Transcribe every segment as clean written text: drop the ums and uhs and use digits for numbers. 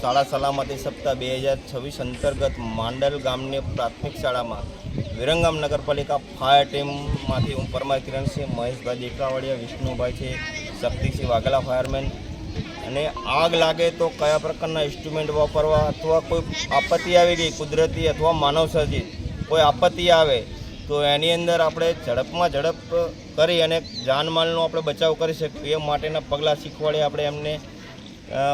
શાળા સલામતી સપ્તાહ 2026 અંતર્ગત માંડલ ગામની પ્રાથમિક શાળામાં વિરંગામ નગરપાલિકા ફાયર ટીમમાંથી હું પરમાર કિરણસિંહ, મહેશભાઈ દેકાવડિયા, વિષ્ણુભાઈ છે, શક્તિસિંહ વાઘેલા ફાયરમેન, અને આગ લાગે તો કયા પ્રકારના ઇન્સ્ટ્રુમેન્ટ વાપરવા અથવા કોઈ આપત્તિ આવી ગઈ કુદરતી અથવા માનવસર્જિત કોઈ આપત્તિ આવે તો એની અંદર આપણે ઝડપમાં ઝડપ કરી અને જાનમાલનો આપણે બચાવ કરી શકીએ એ માટેના પગલાં શીખવાડીએ આપણે એમને.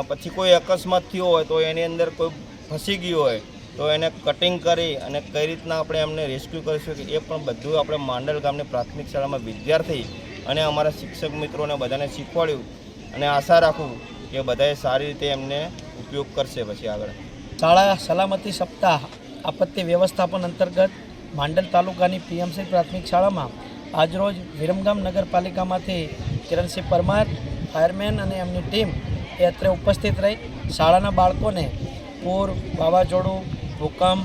પછી કોઈ અકસ્માત થયો હોય તો એની અંદર કોઈ ફસી ગયું હોય તો એને કટિંગ કરી અને કઈ રીતના આપણે એમને રેસ્ક્યુ કરી શકીએ એ પણ બધું આપણે માંડલ ગામની પ્રાથમિક શાળામાં વિદ્યાર્થી અને અમારા શિક્ષક મિત્રોને બધાને શીખવાડ્યું અને આશા રાખું કે બધાએ સારી રીતે એમને ઉપયોગ કરશે. પછી આગળ શાળા સલામતી સપ્તાહ આપત્તિ વ્યવસ્થાપન અંતર્ગત માંડલ તાલુકાની પીએમસી પ્રાથમિક શાળામાં આજરોજ વિરમગામ નગરપાલિકામાંથી કિરણસિંહ પરમાર ફાયરમેન અને એમની ટીમ એ અત્રે ઉપસ્થિત રહી શાળાના બાળકોને પૂર, વાવાઝોડું, ભૂકંપ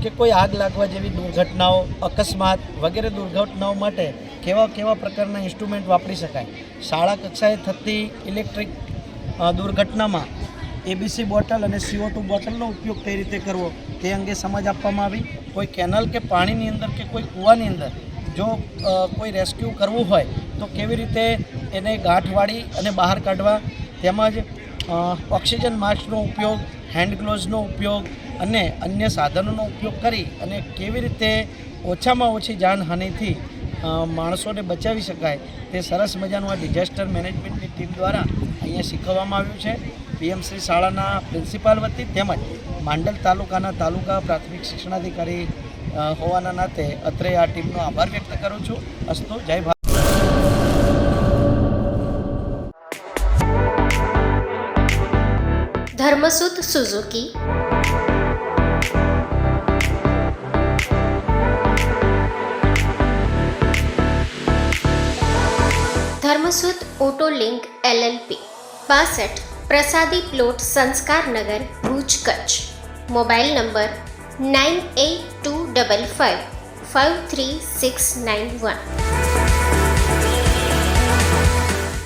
કે કોઈ આગ લાગવા જેવી દુર્ઘટનાઓ, અકસ્માત વગેરે દુર્ઘટનાઓ માટે કેવા પ્રકારના ઇન્સ્ટ્રુમેન્ટ વાપરી શકાય, શાળા કક્ષાએ થતી ઇલેક્ટ્રિક દુર્ઘટનામાં એબીસી બોટલ અને CO2 બોટલનો ઉપયોગ કઈ રીતે કરવો તે અંગે સમજ આપવામાં આવી. કોઈ કેનલ કે પાણીની અંદર કે કોઈ કૂવાની અંદર જો કોઈ રેસ્ક્યુ કરવું હોય તો કેવી રીતે એને ગાંઠ વાળી અને બહાર કાઢવા, તેમજ ઓક્સિજન માસ્કનો ઉપયોગ, હેન્ડ ગ્લોવ્સનો ઉપયોગ અને અન્ય સાધનોનો ઉપયોગ કરી અને કેવી રીતે ઓછામાં ઓછી જાનહાનિથી માણસોને બચાવી શકાય તે સરસ મજાનું આ ડિઝાસ્ટર મેનેજમેન્ટની ટીમ દ્વારા અહીંયા શીખવવામાં આવ્યું છે. પીએમસી શાળાના પ્રિન્સિપાલ વતી તેમજ માંડલ તાલુકાના તાલુકા પ્રાથમિક શિક્ષણાધિકારી હોવાના નાતે અત્રે આ ટીમનો આભાર વ્યક્ત કરું છું. અસ્તુ, જય Bharat. Dharmasut Suzuki, Dharmasut auto link LLP 62 પ્રસાદી પ્લોટ, સંસ્કાર નગર, ભુજ, કચ્છ. Mobile number 9825553691.